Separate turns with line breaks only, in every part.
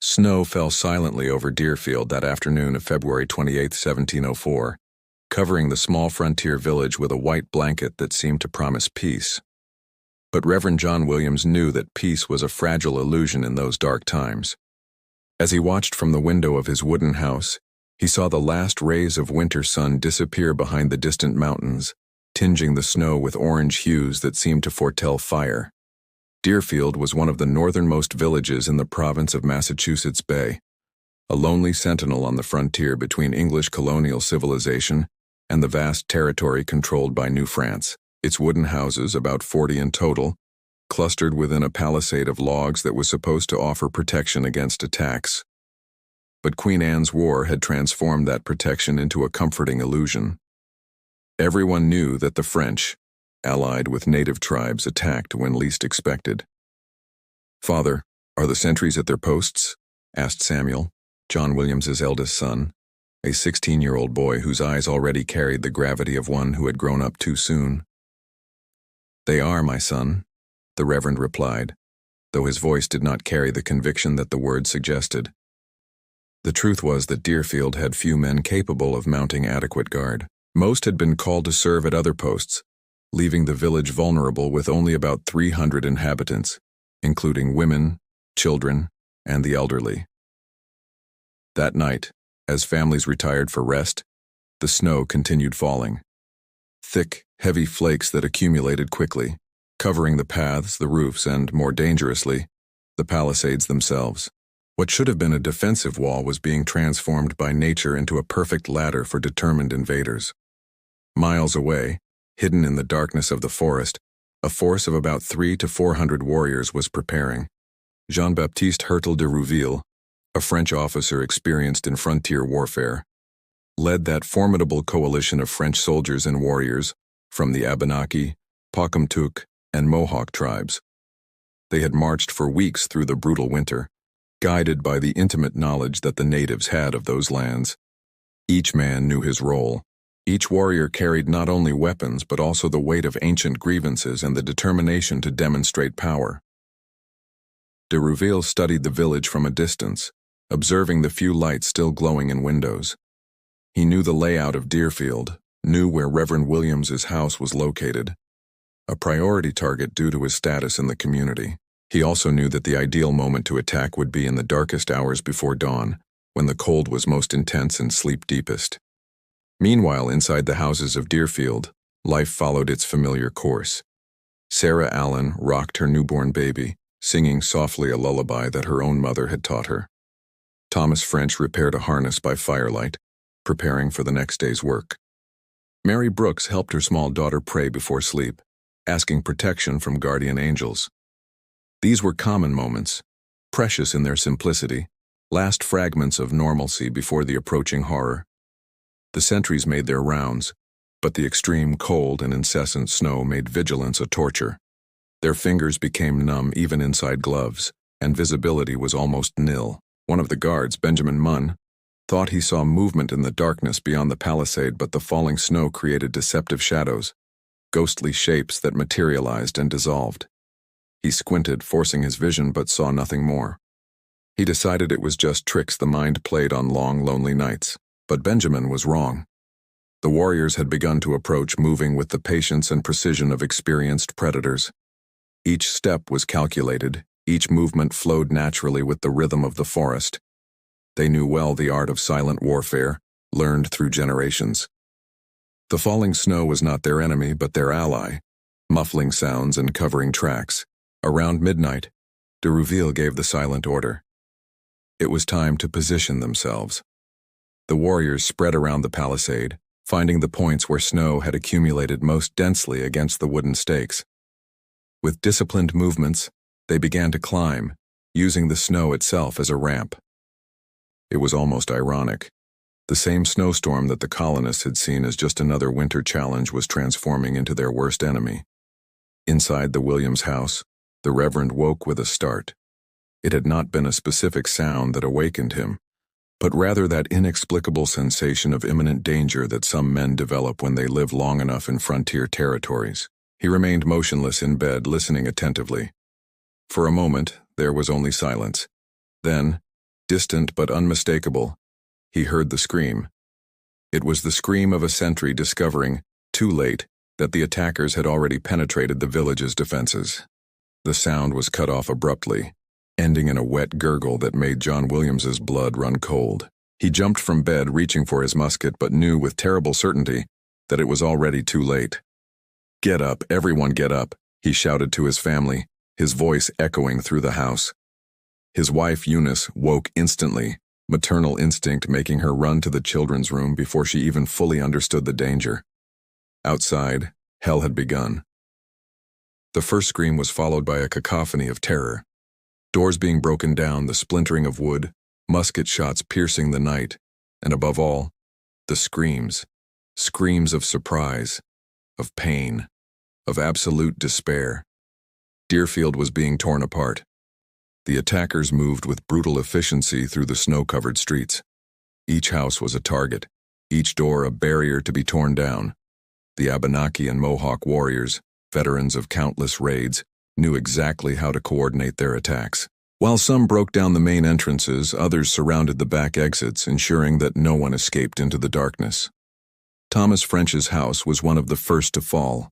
Snow fell silently over Deerfield that afternoon of February 28, 1704, covering the small frontier village with a white blanket that seemed to promise peace. But Reverend John Williams knew that peace was a fragile illusion in those dark times. As he watched from the window of his wooden house, he saw the last rays of winter sun disappear behind the distant mountains, tinging the snow with orange hues that seemed to foretell fire. Deerfield was one of the northernmost villages in the province of Massachusetts Bay, a lonely sentinel on the frontier between English colonial civilization and the vast territory controlled by New France. Its wooden houses, about 40 in total, clustered within a palisade of logs that was supposed to offer protection against attacks. But Queen Anne's War had transformed that protection into a comforting illusion. Everyone knew that the French, allied with native tribes, attacked when least expected. "Father, are the sentries at their posts?" asked Samuel, John Williams's eldest son, a 16-year-old boy whose eyes already carried the gravity of one who had grown up too soon. "They are, my son," the Reverend replied, though his voice did not carry the conviction that the word suggested. The truth was that Deerfield had few men capable of mounting adequate guard. Most had been called to serve at other posts, leaving the village vulnerable with only about 300 inhabitants, including women, children, and the elderly. That night, as families retired for rest, the snow continued falling. Thick, heavy flakes that accumulated quickly, covering the paths, the roofs, and, more dangerously, the palisades themselves. What should have been a defensive wall was being transformed by nature into a perfect ladder for determined invaders. Miles away, hidden in the darkness of the forest, a force of about 300 to 400 warriors was preparing. Jean-Baptiste de Rouville, a French officer experienced in frontier warfare, led that formidable coalition of French soldiers and warriors from the Abenaki, Pocumtuck, and Mohawk tribes. They had marched for weeks through the brutal winter, guided by the intimate knowledge that the natives had of those lands. Each man knew his role. Each warrior carried not only weapons but also the weight of ancient grievances and the determination to demonstrate power. De Rouville studied the village from a distance, observing the few lights still glowing in windows. He knew the layout of Deerfield, knew where Reverend Williams's house was located, a priority target due to his status in the community. He also knew that the ideal moment to attack would be in the darkest hours before dawn, when the cold was most intense and sleep deepest. Meanwhile, inside the houses of Deerfield, life followed its familiar course. Sarah Allen rocked her newborn baby, singing softly a lullaby that her own mother had taught her. Thomas French repaired a harness by firelight, preparing for the next day's work. Mary Brooks helped her small daughter pray before sleep, asking protection from guardian angels. These were common moments, precious in their simplicity, last fragments of normalcy before the approaching horror. The sentries made their rounds, but the extreme cold and incessant snow made vigilance a torture. Their fingers became numb even inside gloves, and visibility was almost nil. One of the guards, Benjamin Munn, thought he saw movement in the darkness beyond the palisade, but the falling snow created deceptive shadows, ghostly shapes that materialized and dissolved. He squinted, forcing his vision, but saw nothing more. He decided it was just tricks the mind played on long, lonely nights. But Benjamin was wrong. The warriors had begun to approach, moving with the patience and precision of experienced predators. Each step was calculated, each movement flowed naturally with the rhythm of the forest. They knew well the art of silent warfare, learned through generations. The falling snow was not their enemy, but their ally, muffling sounds and covering tracks. Around midnight, de Rouville gave the silent order. It was time to position themselves. The warriors spread around the palisade, finding the points where snow had accumulated most densely against the wooden stakes. With disciplined movements, they began to climb, using the snow itself as a ramp. It was almost ironic. The same snowstorm that the colonists had seen as just another winter challenge was transforming into their worst enemy. Inside the Williams house, the Reverend woke with a start. It had not been a specific sound that awakened him, but rather that inexplicable sensation of imminent danger that some men develop when they live long enough in frontier territories. He remained motionless in bed, listening attentively. For a moment, there was only silence. Then, Distant but unmistakable, he heard the scream. It was the scream of a sentry discovering, too late, that the attackers had already penetrated the village's defenses. The sound was cut off abruptly, ending in a wet gurgle that made John Williams's blood run cold. He jumped from bed reaching for his musket but knew with terrible certainty that it was already too late. "Get up, everyone get up," he shouted to his family, his voice echoing through the house. His wife Eunice woke instantly, maternal instinct making her run to the children's room before she even fully understood the danger. Outside, hell had begun. The first scream was followed by a cacophony of terror. Doors being broken down, the splintering of wood, musket shots piercing the night, and above all, the screams. Screams of surprise, of pain, of absolute despair. Deerfield was being torn apart. The attackers moved with brutal efficiency through the snow-covered streets. Each house was a target, each door a barrier to be torn down. The Abenaki and Mohawk warriors, veterans of countless raids, knew exactly how to coordinate their attacks. While some broke down the main entrances, others surrounded the back exits, ensuring that no one escaped into the darkness. Thomas French's house was one of the first to fall.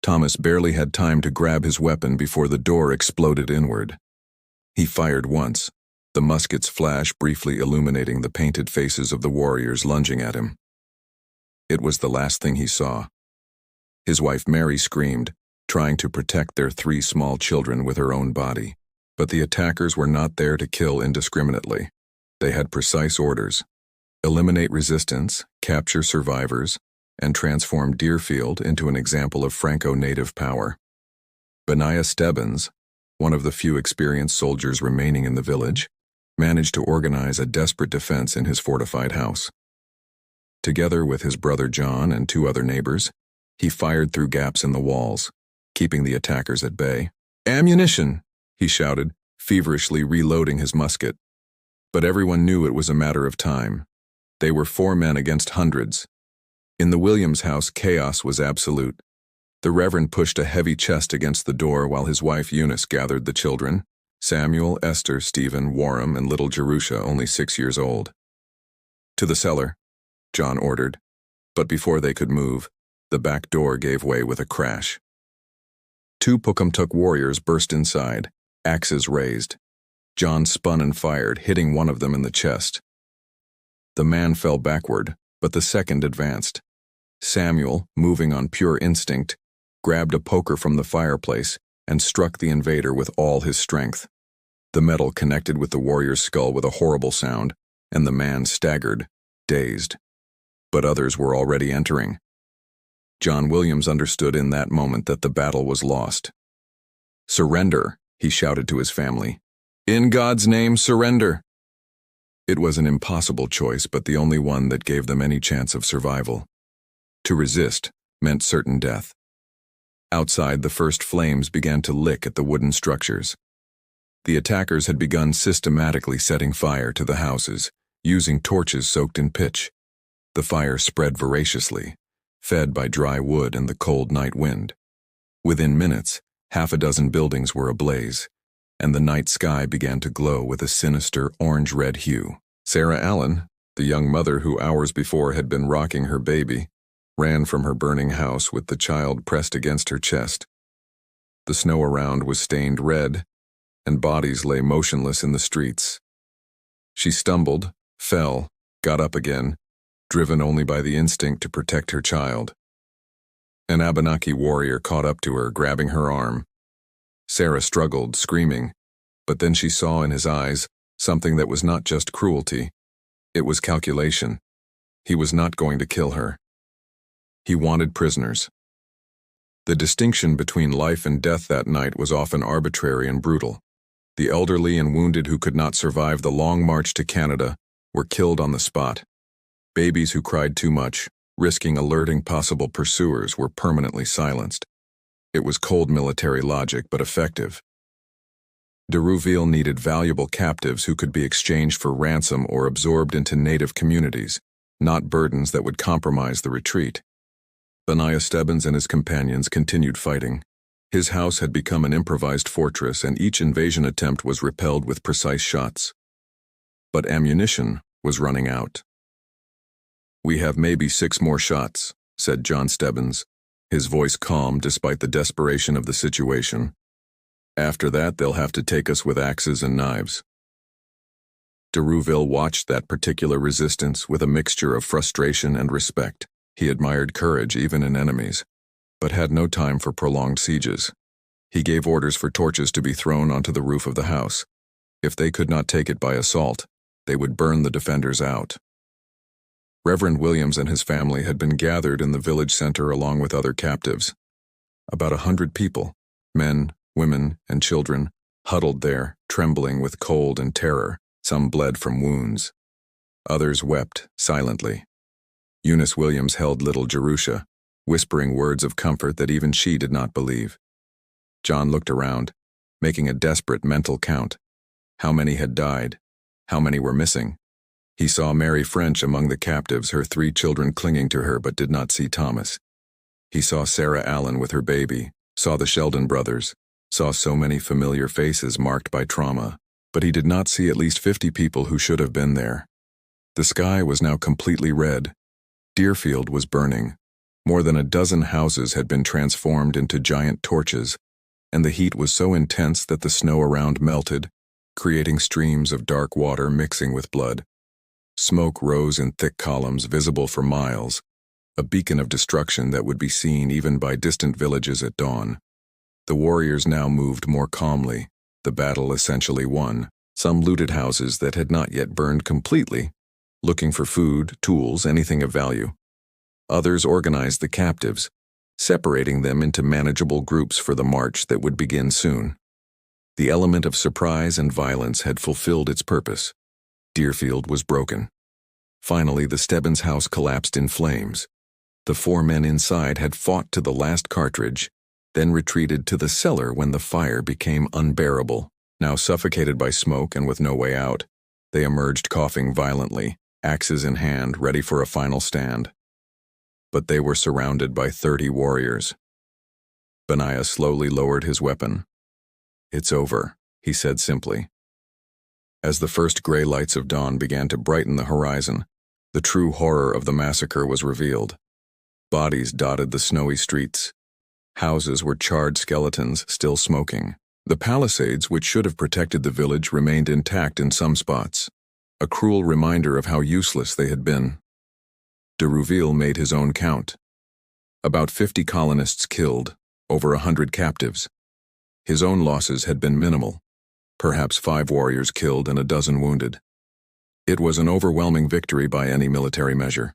Thomas barely had time to grab his weapon before the door exploded inward. He fired once, the musket's flash briefly illuminating the painted faces of the warriors lunging at him. It was the last thing he saw. His wife Mary screamed, trying to protect their 3 small children with her own body. But the attackers were not there to kill indiscriminately. They had precise orders: eliminate resistance, capture survivors, and transform Deerfield into an example of Franco-native power. Benaiah Stebbins, one of the few experienced soldiers remaining in the village, managed to organize a desperate defense in his fortified house. Together with his brother John and 2 other neighbors, he fired through gaps in the walls, keeping the attackers at bay. "Ammunition!" he shouted, feverishly reloading his musket. But everyone knew it was a matter of time. They were 4 men against hundreds. In the Williams house, chaos was absolute. The Reverend pushed a heavy chest against the door while his wife Eunice gathered the children: Samuel, Esther, Stephen, Warham, and little Jerusha, only 6 years old. "To the cellar," John ordered. But before they could move, the back door gave way with a crash. 2 Pocumtuck warriors burst inside, axes raised. John spun and fired, hitting one of them in the chest. The man fell backward, but the second advanced. Samuel, moving on pure instinct, grabbed a poker from the fireplace and struck the invader with all his strength. The metal connected with the warrior's skull with a horrible sound, and the man staggered, dazed. But others were already entering. John Williams understood in that moment that the battle was lost. "Surrender," he shouted to his family. "In God's name, surrender!" It was an impossible choice, but the only one that gave them any chance of survival. To resist meant certain death. Outside, the first flames began to lick at the wooden structures. The attackers had begun systematically setting fire to the houses, using torches soaked in pitch. The fire spread voraciously, fed by dry wood and the cold night wind. Within minutes, 6 buildings were ablaze, and the night sky began to glow with a sinister orange-red hue. Sarah Allen, the young mother who hours before had been rocking her baby, ran from her burning house with the child pressed against her chest. The snow around was stained red, and bodies lay motionless in the streets. She stumbled, fell, got up again, driven only by the instinct to protect her child. An Abenaki warrior caught up to her, grabbing her arm. Sarah struggled, screaming, but then she saw in his eyes something that was not just cruelty. It was calculation. He was not going to kill her. He wanted prisoners. The distinction between life and death that night was often arbitrary and brutal. The elderly and wounded who could not survive the long march to Canada were killed on the spot. Babies who cried too much, risking alerting possible pursuers, were permanently silenced. It was cold military logic, but effective. De Rouville needed valuable captives who could be exchanged for ransom or absorbed into native communities, not burdens that would compromise the retreat. Benaiah Stebbins and his companions continued fighting. His house had become an improvised fortress, and each invasion attempt was repelled with precise shots. but ammunition was running out. "We have maybe 6 more shots," said John Stebbins, his voice calm despite the desperation of the situation. "After that, they'll have to take us with axes and knives." De Rouville watched that particular resistance with a mixture of frustration and respect. He admired courage even in enemies, but had no time for prolonged sieges. He gave orders for torches to be thrown onto the roof of the house. If they could not take it by assault, they would burn the defenders out. Reverend Williams and his family had been gathered in the village center along with other captives. About 100 people, men, women, and children, huddled there, trembling with cold and terror. Some bled from wounds. Others wept silently. Eunice Williams held little Jerusha, whispering words of comfort that even she did not believe. John looked around, making a desperate mental count. How many had died? How many were missing? He saw Mary French among the captives, her 3 children clinging to her, but did not see Thomas. He saw Sarah Allen with her baby, saw the Sheldon brothers, saw so many familiar faces marked by trauma, but he did not see at least 50 people who should have been there. The sky was now completely red. Deerfield was burning. More than a dozen houses had been transformed into giant torches, and the heat was so intense that the snow around melted, creating streams of dark water mixing with blood. Smoke rose in thick columns visible for miles, a beacon of destruction that would be seen even by distant villages at dawn. The warriors now moved more calmly, the battle essentially won. Some looted houses that had not yet burned completely, looking for food, tools, anything of value. Others organized the captives, separating them into manageable groups for the march that would begin soon. The element of surprise and violence had fulfilled its purpose. Deerfield was broken. Finally, the Stebbins house collapsed in flames. The 4 men inside had fought to the last cartridge, then retreated to the cellar when the fire became unbearable. Now suffocated by smoke and with no way out, they emerged coughing violently, axes in hand, ready for a final stand. But they were surrounded by 30 warriors. Benaiah slowly lowered his weapon. "It's over," he said simply. As the first gray lights of dawn began to brighten the horizon, the true horror of the massacre was revealed. Bodies dotted the snowy streets. Houses were charred skeletons, still smoking. The palisades, which should have protected the village, remained intact in some spots, a cruel reminder of how useless they had been. De Rouville made his own count. About 50 colonists killed, over 100 captives. His own losses had been minimal, perhaps 5 warriors killed and a dozen wounded. It was an overwhelming victory by any military measure.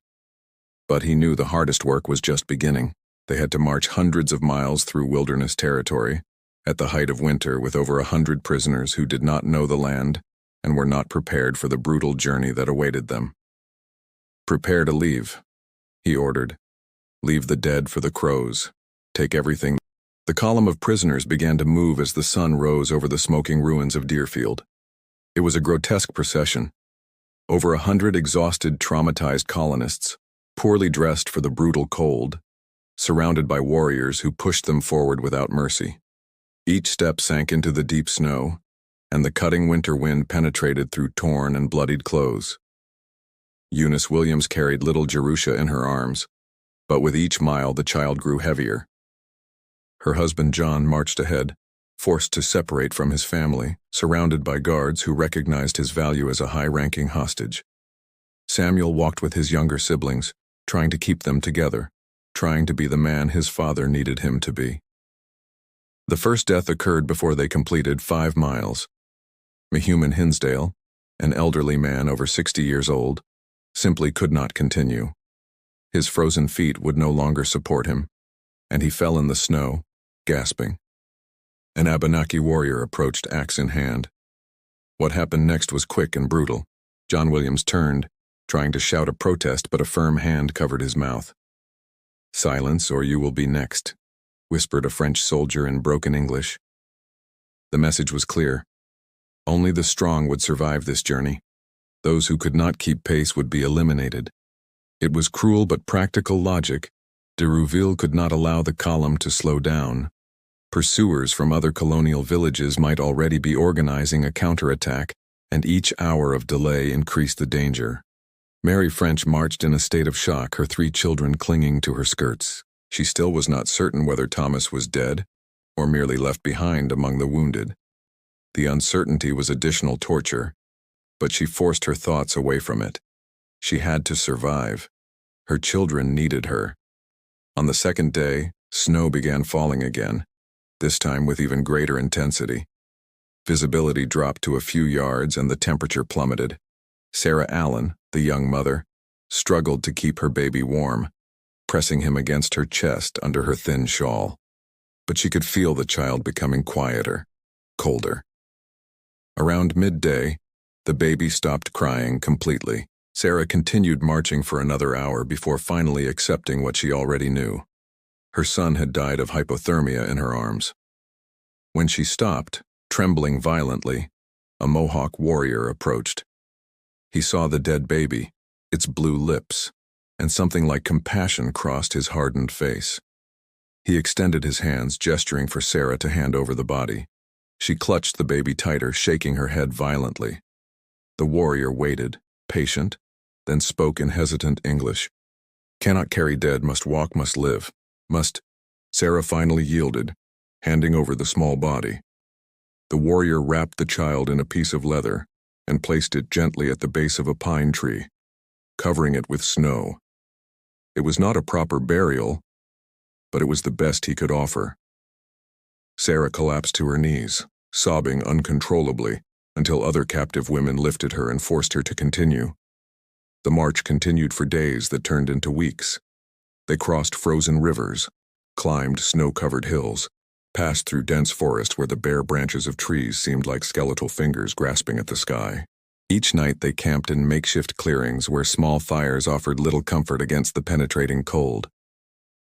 But he knew the hardest work was just beginning. They had to march hundreds of miles through wilderness territory, at the height of winter, with over 100 prisoners who did not know the land and were not prepared for the brutal journey that awaited them. "Prepare to leave," he ordered. "Leave the dead for the crows. Take everything." The column of prisoners began to move as the sun rose over the smoking ruins of Deerfield. It was a grotesque procession. Over 100 exhausted, traumatized colonists, poorly dressed for the brutal cold, surrounded by warriors who pushed them forward without mercy. Each step sank into the deep snow, and the cutting winter wind penetrated through torn and bloodied clothes. Eunice Williams carried little Jerusha in her arms, but with each mile the child grew heavier. Her husband John marched ahead, forced to separate from his family, surrounded by guards who recognized his value as a high-ranking hostage. Samuel walked with his younger siblings, trying to keep them together, trying to be the man his father needed him to be. The first death occurred before they completed 5 miles. Mehuman Hinsdale, an elderly man over 60 years old, simply could not continue. His frozen feet would no longer support him, and he fell in the snow, gasping. An Abenaki warrior approached, axe in hand. What happened next was quick and brutal. John Williams turned, trying to shout a protest, but a firm hand covered his mouth. "Silence, or you will be next," whispered a French soldier in broken English. The message was clear. Only the strong would survive this journey. Those who could not keep pace would be eliminated. It was cruel but practical logic. De Rouville could not allow the column to slow down. Pursuers from other colonial villages might already be organizing a counterattack, and each hour of delay increased the danger. Mary French marched in a state of shock, her 3 children clinging to her skirts. She still was not certain whether Thomas was dead or merely left behind among the wounded. The uncertainty was additional torture, but she forced her thoughts away from it. She had to survive. Her children needed her. On the 2nd day, snow began falling again, this time with even greater intensity. Visibility dropped to a few yards and the temperature plummeted. Sarah Allen, the young mother, struggled to keep her baby warm, pressing him against her chest under her thin shawl. But she could feel the child becoming quieter, colder. Around midday, the baby stopped crying completely. Sarah continued marching for another hour before finally accepting what she already knew. Her son had died of hypothermia in her arms. When she stopped, trembling violently, a Mohawk warrior approached. He saw the dead baby, its blue lips, and something like compassion crossed his hardened face. He extended his hands, gesturing for Sarah to hand over the body. She clutched the baby tighter, shaking her head violently. The warrior waited, patient, then spoke in hesitant English. "Cannot carry dead, must walk, must live, must..." Sarah finally yielded, handing over the small body. The warrior wrapped the child in a piece of leather and placed it gently at the base of a pine tree, covering it with snow. It was not a proper burial, but it was the best he could offer. Sarah collapsed to her knees, sobbing uncontrollably, until other captive women lifted her and forced her to continue. The march continued for days that turned into weeks. They crossed frozen rivers, climbed snow-covered hills, passed through dense forest where the bare branches of trees seemed like skeletal fingers grasping at the sky. Each night they camped in makeshift clearings where small fires offered little comfort against the penetrating cold.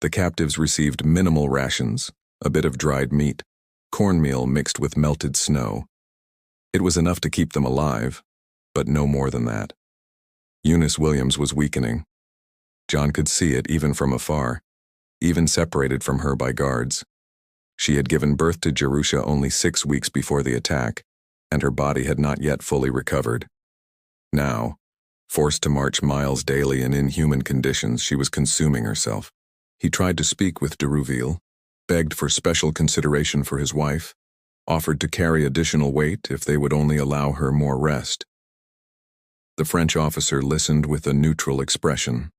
The captives received minimal rations, a bit of dried meat, cornmeal mixed with melted snow. It was enough to keep them alive, but no more than that. Eunice Williams was weakening. John could see it even from afar, even separated from her by guards. She had given birth to Jerusha only 6 weeks before the attack, and her body had not yet fully recovered. Now, forced to march miles daily in inhuman conditions, she was consuming herself. He tried to speak with de Rouville, begged for special consideration for his wife, offered to carry additional weight if they would only allow her more rest. The French officer listened with a neutral expression.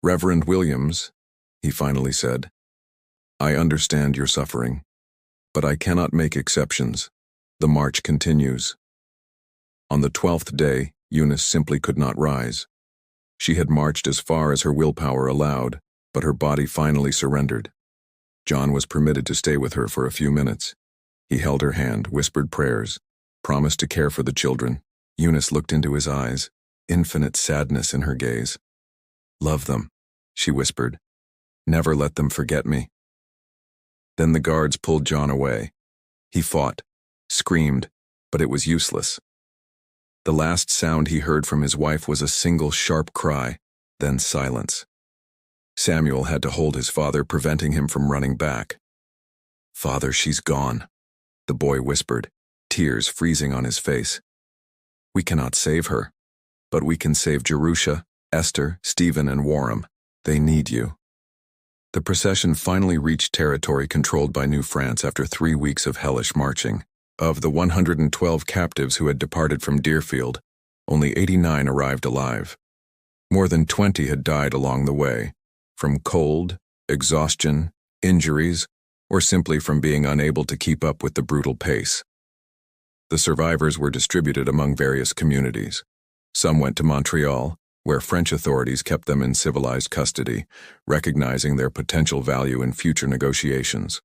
"Reverend Williams," he finally said, "I understand your suffering, but I cannot make exceptions. The march continues." On the 12th day, Eunice simply could not rise. She had marched as far as her willpower allowed, but her body finally surrendered. John was permitted to stay with her for a few minutes. He held her hand, whispered prayers, promised to care for the children. Eunice looked into his eyes, infinite sadness in her gaze. "Love them," she whispered. "Never let them forget me." Then the guards pulled John away. He fought, screamed, but it was useless. The last sound he heard from his wife was a single sharp cry, then silence. Samuel had to hold his father, preventing him from running back. "Father, she's gone," the boy whispered, tears freezing on his face. "We cannot save her, but we can save Jerusha, Esther, Stephen, and Warham. They need you." The procession finally reached territory controlled by New France after 3 weeks of hellish marching. Of the 112 captives who had departed from Deerfield, only 89 arrived alive. More than 20 had died along the way, from cold, exhaustion, injuries, or simply from being unable to keep up with the brutal pace. The survivors were distributed among various communities. Some went to Montreal, where French authorities kept them in civilized custody, recognizing their potential value in future negotiations.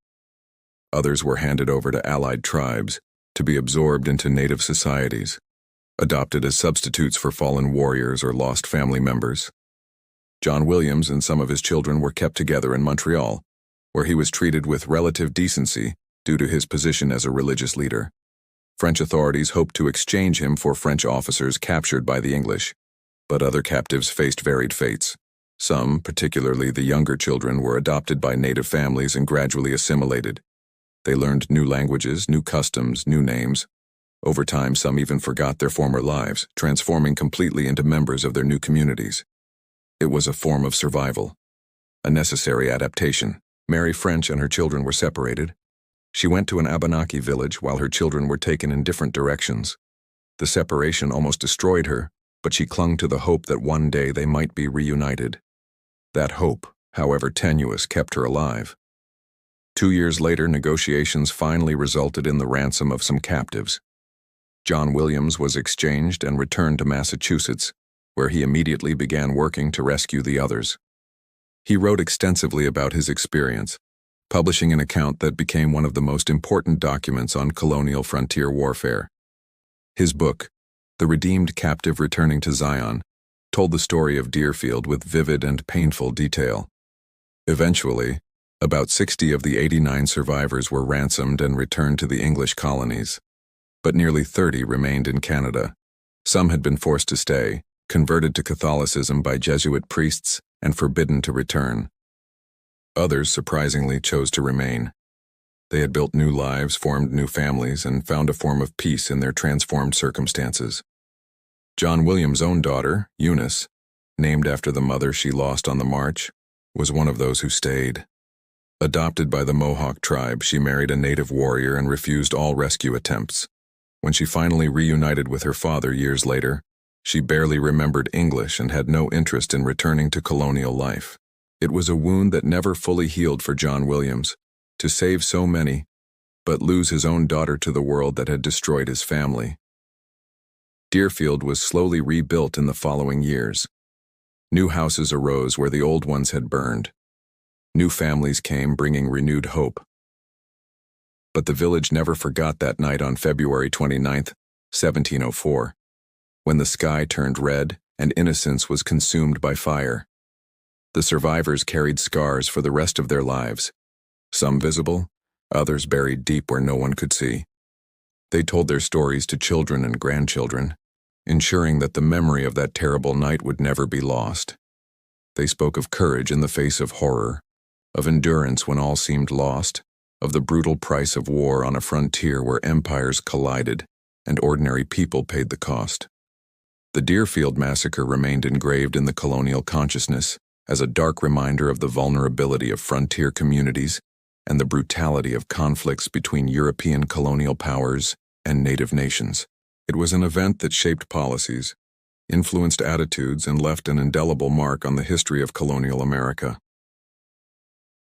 Others were handed over to allied tribes to be absorbed into native societies, adopted as substitutes for fallen warriors or lost family members. John Williams and some of his children were kept together in Montreal, where he was treated with relative decency due to his position as a religious leader. French authorities hoped to exchange him for French officers captured by the English, but other captives faced varied fates. Some, particularly the younger children, were adopted by native families and gradually assimilated. They learned new languages, new customs, new names, Over time, some even forgot their former lives, transforming completely into members of their new communities. It was a form of survival, a necessary adaptation. Mary French and her children were separated. She went to an Abenaki village while her children were taken in different directions. The separation almost destroyed her, but she clung to the hope that one day they might be reunited. That hope, however tenuous, kept her alive. 2 years later, negotiations finally resulted in the ransom of some captives. John Williams was exchanged and returned to Massachusetts, where he immediately began working to rescue the others. He wrote extensively about his experience, publishing an account that became one of the most important documents on colonial frontier warfare. His book, The Redeemed Captive Returning to Zion, told the story of Deerfield with vivid and painful detail. Eventually, about 60 of the 89 survivors were ransomed and returned to the English colonies, but nearly 30 remained in Canada. Some had been forced to stay, converted to Catholicism by Jesuit priests, and forbidden to return. Others, surprisingly, chose to remain. They had built new lives, formed new families, and found a form of peace in their transformed circumstances. John Williams' own daughter, Eunice, named after the mother she lost on the march, was one of those who stayed. Adopted by the Mohawk tribe, she married a native warrior and refused all rescue attempts. When she finally reunited with her father years later, she barely remembered English and had no interest in returning to colonial life. It was a wound that never fully healed for John Williams, to save so many, but lose his own daughter to the world that had destroyed his family. Deerfield was slowly rebuilt in the following years. New houses arose where the old ones had burned. New families came, bringing renewed hope. But the village never forgot that night on February 29, 1704, when the sky turned red and innocence was consumed by fire. The survivors carried scars for the rest of their lives, some visible, others buried deep where no one could see. They told their stories to children and grandchildren, ensuring that the memory of that terrible night would never be lost. They spoke of courage in the face of horror, of endurance when all seemed lost, of the brutal price of war on a frontier where empires collided and ordinary people paid the cost. The Deerfield Massacre remained engraved in the colonial consciousness as a dark reminder of the vulnerability of frontier communities and the brutality of conflicts between European colonial powers and native nations. It was an event that shaped policies, influenced attitudes, and left an indelible mark on the history of colonial America.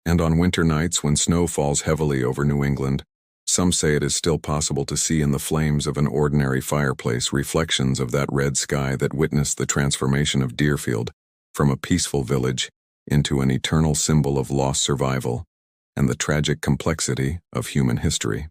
And on winter nights when snow falls heavily over New England, some say it is still possible to see in the flames of an ordinary fireplace reflections of that red sky that witnessed the transformation of Deerfield from a peaceful village into an eternal symbol of lost survival and the tragic complexity of human history.